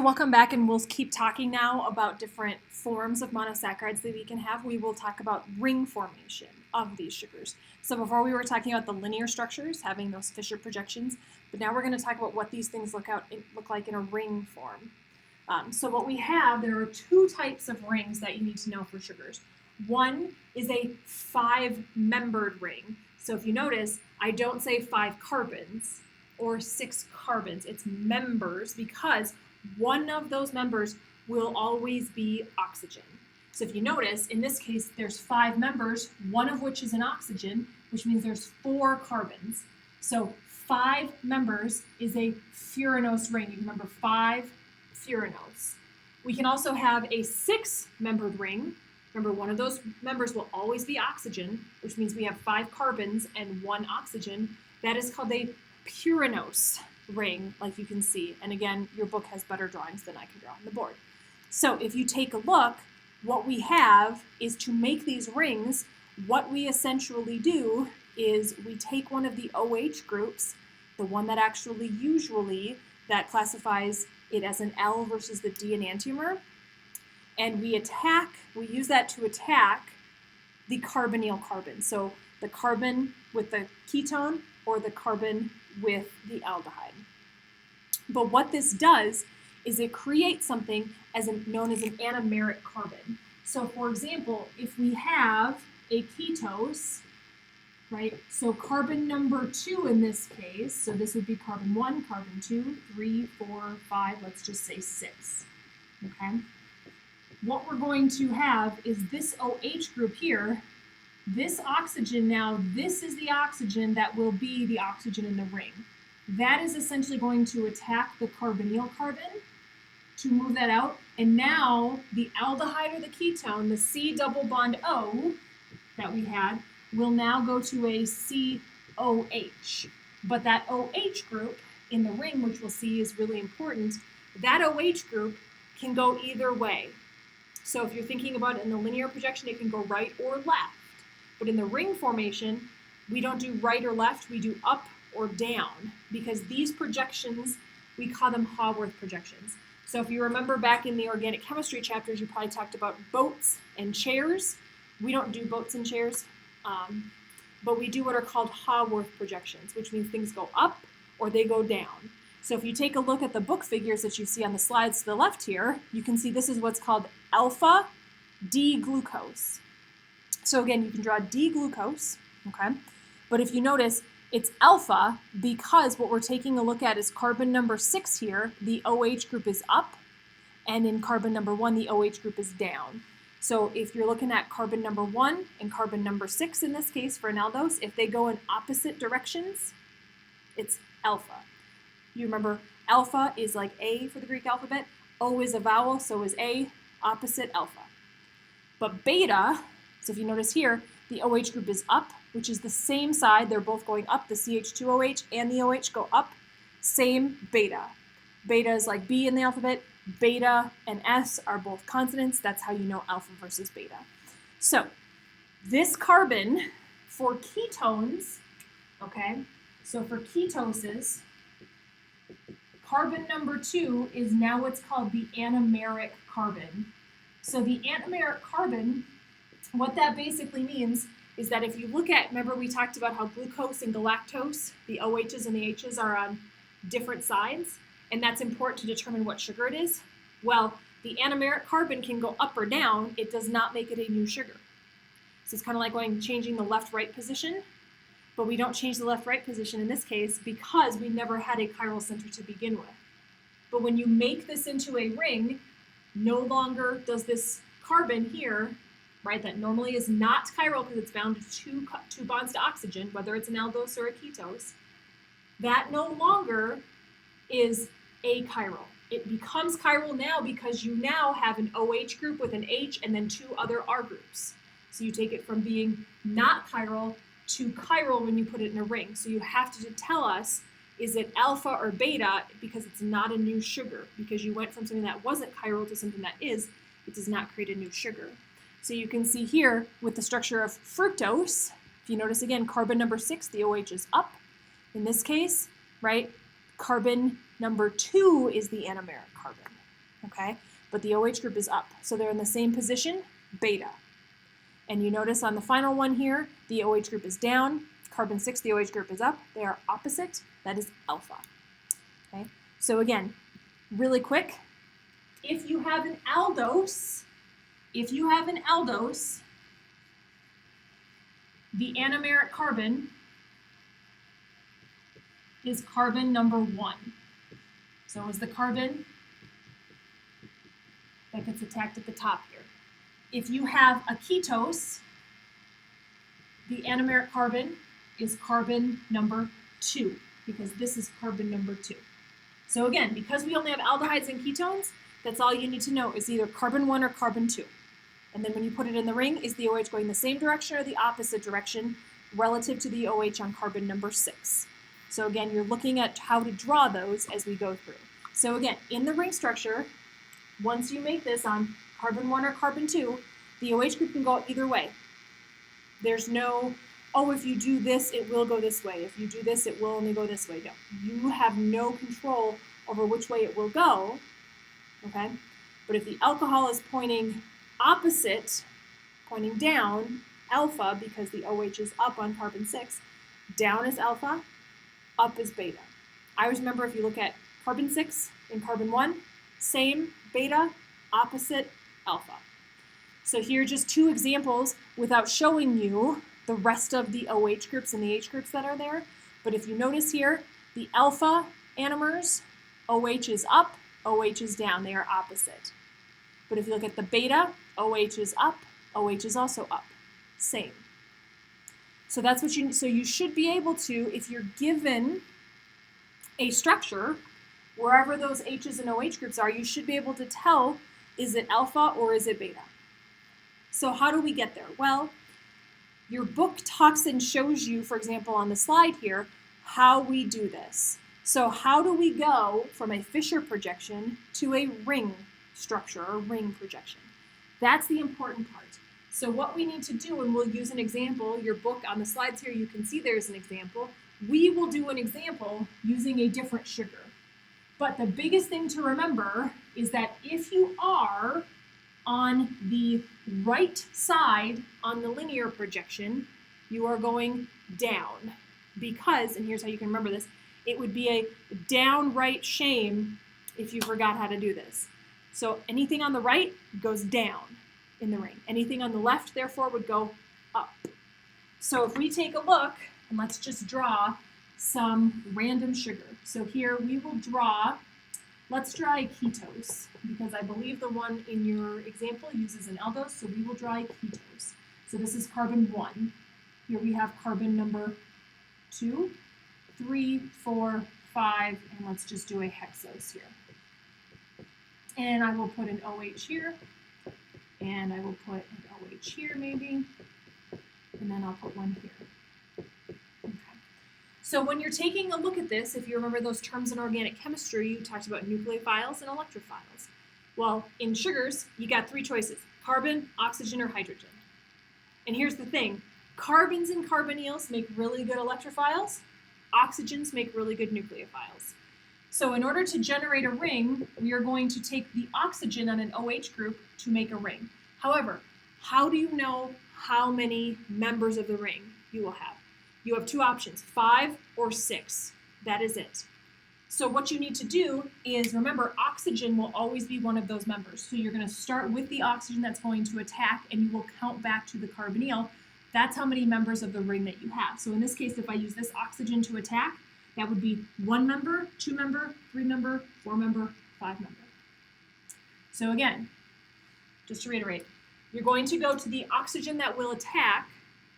welcome back, and we'll keep talking now about different forms of monosaccharides that we can have. We will talk about ring formation of these sugars. So before we were talking about the linear structures, having those Fisher projections, but now we're going to talk about what these things look like in a ring form. So what we have, there are two types of rings that you need to know for sugars. One is a 5-membered ring. So if you notice, I don't say 5 carbons or 6 carbons. It's members because one of those members will always be oxygen. So if you notice, in this case, there's 5 members, one of which is an oxygen, which means there's 4 carbons. So 5 members is a furanose ring. You remember 5 furanose. We can also have a 6-membered ring. Remember, one of those members will always be oxygen, which means we have 5 carbons and 1 oxygen. That is called a puranose ring, like you can see. And again, your book has better drawings than I can draw on the board. So if you take a look, what we have is to make these rings, what we essentially do is we take one of the OH groups, the one that actually usually that classifies it as an L versus the D enantiomer, and we use that to attack the carbonyl carbon. So the carbon with the ketone or the carbon with the aldehyde. But what this does is it creates something known as an anomeric carbon. So for example, if we have a ketose, right? So carbon number 2 in this case, so this would be carbon 1, carbon 2, 3, 4, 5, let's just say 6, okay? What we're going to have is this OH group here, this oxygen now, this is the oxygen that will be the oxygen in the ring. That is essentially going to attack the carbonyl carbon to move that out. And now the aldehyde or the ketone, the C double bond O that we had, will now go to a COH. But that OH group in the ring, which we'll see is really important, that OH group can go either way. So if you're thinking about it in the linear projection, it can go right or left. But in the ring formation, we don't do right or left, we do up or down, because these projections, we call them Haworth projections. So if you remember back in the organic chemistry chapters, you probably talked about boats and chairs. We don't do boats and chairs, but we do what are called Haworth projections, which means things go up or they go down. So if you take a look at the book figures that you see on the slides to the left here, you can see this is what's called alpha D-glucose. So again, you can draw D-glucose, okay? But if you notice, it's alpha because what we're taking a look at is carbon number 6 here, the OH group is up, and in carbon number 1, the OH group is down. So if you're looking at carbon number 1 and carbon number 6 in this case for an aldose, if they go in opposite directions, it's alpha. You remember alpha is like A for the Greek alphabet, O is a vowel, so is A, opposite alpha. But beta, so if you notice here, the OH group is up, which is the same side. They're both going up. The CH2OH and the OH go up. Same beta. Beta is like B in the alphabet. Beta and S are both consonants. That's how you know alpha versus beta. So this carbon for ketones, okay, so for ketoses, carbon number 2 is now what's called the anomeric carbon. So the anomeric carbon, what that basically means is that if you look at, remember we talked about how glucose and galactose, the OHs and the H's are on different sides, and that's important to determine what sugar it is. Well, the anomeric carbon can go up or down. It does not make it a new sugar. So it's kind of like changing the left-right position, but we don't change the left-right position in this case because we never had a chiral center to begin with. But when you make this into a ring, no longer does this carbon here, right, that normally is not chiral because it's bound to two bonds to oxygen, whether it's an aldose or a ketose, that no longer is achiral. It becomes chiral now because you now have an OH group with an H and then 2 other R groups. So you take it from being not chiral to chiral when you put it in a ring. So you have to tell us, is it alpha or beta, because it's not a new sugar. Because you went from something that wasn't chiral to something that is, it does not create a new sugar. So you can see here with the structure of fructose, if you notice again, carbon number 6, the OH is up. In this case, right, carbon number 2 is the anomeric carbon. okay? But the OH group is up. So they're in the same position, beta. And you notice on the final one here, the OH group is down, carbon 6, the OH group is up. They are opposite, that is alpha, okay? So again, really quick, if you have an aldose, the anomeric carbon is carbon number 1. So is the carbon that gets attacked at the top here. If you have a ketose, the anomeric carbon is carbon number 2, because this is carbon number 2. So again, because we only have aldehydes and ketones, that's all you need to know is either carbon 1 or carbon 2. And then when you put it in the ring, is the OH going the same direction or the opposite direction relative to the OH on carbon number 6? So again, you're looking at how to draw those as we go through. So again, in the ring structure, once you make this on carbon 1 or carbon 2, the OH group can go either way. There's no, oh, if you do this, it will go this way. If you do this, it will only go this way. No, you have no control over which way it will go, okay? But if the alcohol is pointing opposite, pointing down, alpha, because the OH is up on carbon 6, down is alpha, up is beta. I always remember if you look at carbon 6 and carbon 1, same, beta, opposite, alpha. So here are just 2 examples without showing you the rest of the OH groups and the H groups that are there. But if you notice here, the alpha anomers, OH is up, OH is down. They are opposite. But if you look at the beta, OH is up, OH is also up. Same. So that's what you should be able to, if you're given a structure, wherever those H's and OH groups are, you should be able to tell, is it alpha or is it beta? So how do we get there? Well, your book talks and shows you, for example, on the slide here, how we do this. So how do we go from a Fisher projection to a ring structure or ring projection? That's the important part. So what we need to do, and we'll use an example, your book on the slides here, you can see there's an example. We will do an example using a different sugar. But the biggest thing to remember is that if you are on the right side on the linear projection, you are going down. Because, and here's how you can remember this, it would be a downright shame if you forgot how to do this. So anything on the right goes down in the ring. Anything on the left, therefore, would go up. So if we take a look, and let's just draw some random sugar. So here we will draw, let's draw a ketose, because I believe the one in your example uses an aldose, so we will draw a ketose. So this is carbon 1. Here we have carbon number 2, 3, 4, 5, and let's just do a hexose here. And I will put an OH here, and I will put an OH here maybe, and then I'll put one here. Okay. So when you're taking a look at this, if you remember those terms in organic chemistry, you talked about nucleophiles and electrophiles. Well, in sugars, you got 3 choices: carbon, oxygen, or hydrogen. And here's the thing, carbons and carbonyls make really good electrophiles, oxygens make really good nucleophiles. So in order to generate a ring, we are going to take the oxygen on an OH group to make a ring. However, how do you know how many members of the ring you will have? You have 2 options, 5 or 6. That is it. So what you need to do is, remember, oxygen will always be one of those members. So you're going to start with the oxygen that's going to attack, and you will count back to the carbonyl. That's how many members of the ring that you have. So in this case, if I use this oxygen to attack, that would be 1 member, 2 member, 3 member, 4 member, 5 member. So again, just to reiterate, you're going to go to the oxygen that will attack,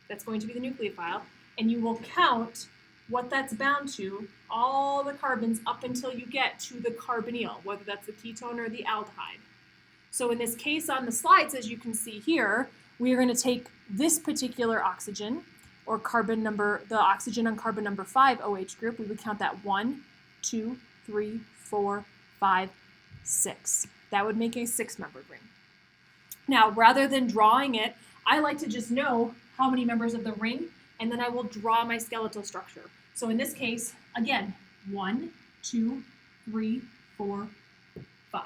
that's going to be the nucleophile, and you will count what that's bound to, all the carbons up until you get to the carbonyl, whether that's the ketone or the aldehyde. So in this case on the slides, as you can see here, we are going to take this particular oxygen, or carbon number, the oxygen on carbon number 5 OH group. We would count that 1, 2, 3, 4, 5, 6. That would make a 6-membered ring. Now, rather than drawing it, I like to just know how many members of the ring, and then I will draw my skeletal structure. So in this case, again, 1, 2, 3, 4, 5.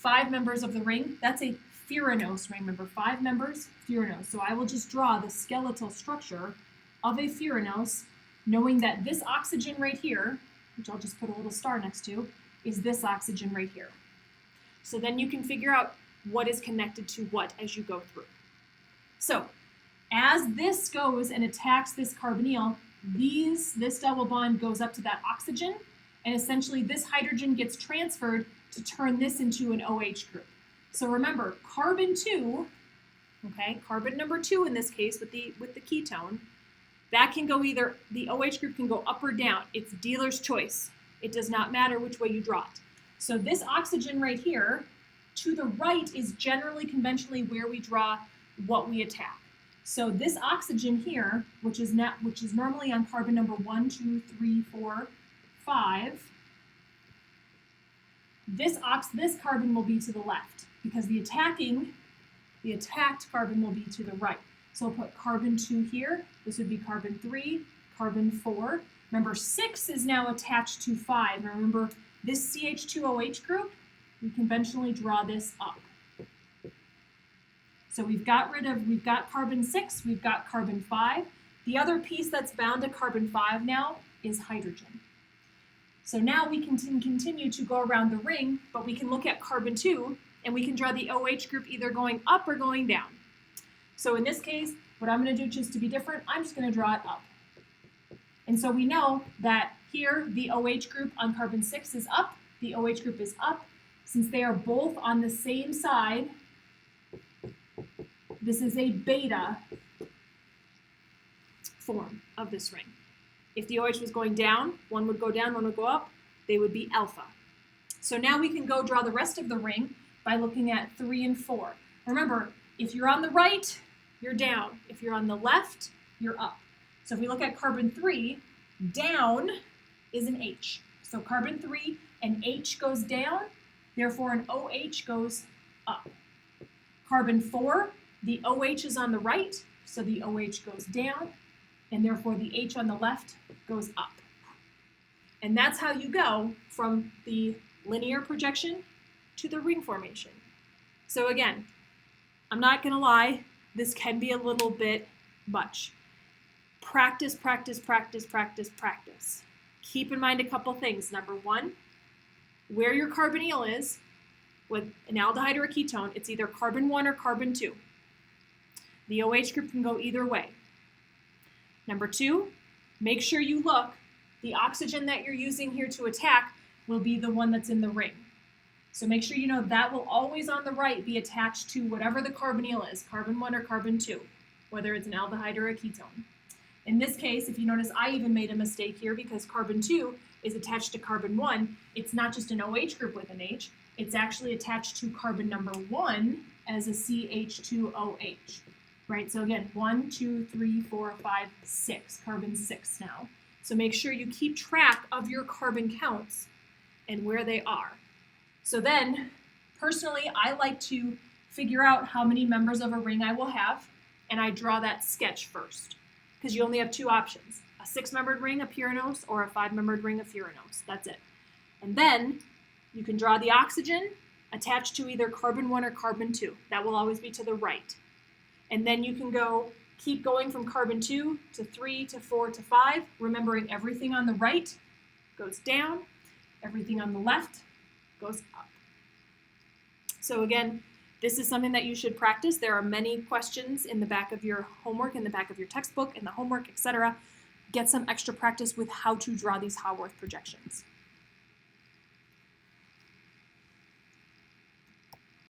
5 members of the ring. That's a furanose ring. Remember, 5 members, furanose. So I will just draw the skeletal structure of a furanose, knowing that this oxygen right here, which I'll just put a little star next to, is this oxygen right here. So then you can figure out what is connected to what as you go through. So as this goes and attacks this carbonyl, this double bond goes up to that oxygen, and essentially this hydrogen gets transferred to turn this into an OH group. So remember, carbon 2, okay, carbon number 2 in this case with the ketone, that can go either, the OH group can go up or down. It's dealer's choice. It does not matter which way you draw it. So this oxygen right here, to the right is generally conventionally where we draw what we attack. So this oxygen here, which is normally on carbon number 1, 2, 3, 4, 5, this carbon will be to the left because the attacked carbon will be to the right. So I'll put carbon 2 here. This would be carbon 3, carbon 4. Remember, 6 is now attached to 5. Now remember, this CH2OH group, we conventionally draw this up. So we've got carbon 6, we've got carbon 5. The other piece that's bound to carbon 5 now is hydrogen. So now we can continue to go around the ring, but we can look at carbon 2 and we can draw the OH group either going up or going down. So in this case, what I'm going to do just to be different, I'm just going to draw it up. And so we know that here the OH group on carbon 6 is up, the OH group is up. Since they are both on the same side, this is a beta form of this ring. If the OH was going down, one would go down, one would go up, they would be alpha. So now we can go draw the rest of the ring by looking at 3 and 4. Remember, if you're on the right, you're down. If you're on the left, you're up. So if we look at carbon 3, down is an H. So carbon 3, an H goes down, therefore an OH goes up. Carbon 4, the OH is on the right, so the OH goes down, and therefore the H on the left goes up. And that's how you go from the linear projection to the ring formation. So again, I'm not going to lie, this can be a little bit much. Practice, practice, practice, practice, practice. Keep in mind a couple things. Number 1, where your carbonyl is with an aldehyde or a ketone, it's either carbon 1 or carbon 2. The OH group can go either way. Number 2, make sure you look. The oxygen that you're using here to attack will be the one that's in the ring. So make sure you know that will always on the right be attached to whatever the carbonyl is, carbon 1 or carbon 2, whether it's an aldehyde or a ketone. In this case, if you notice, I even made a mistake here because carbon 2 is attached to carbon 1. It's not just an OH group with an H, it's actually attached to carbon number 1 as a CH2OH, right? So again, 1, 2, 3, 4, 5, 6, carbon 6 now. So make sure you keep track of your carbon counts and where they are. So then, personally, I like to figure out how many members of a ring I will have, and I draw that sketch first, because you only have 2 options, a 6-membered ring of pyranose or a 5-membered ring of furanose. That's it. And then you can draw the oxygen attached to either carbon 1 or carbon 2. That will always be to the right. And then you can keep going from carbon 2 to 3 to 4 to 5, remembering everything on the right goes down, everything on the left goes up. So again, this is something that you should practice. There are many questions in the back of your homework, in the back of your textbook, in the homework, etc. Get some extra practice with how to draw these Haworth projections.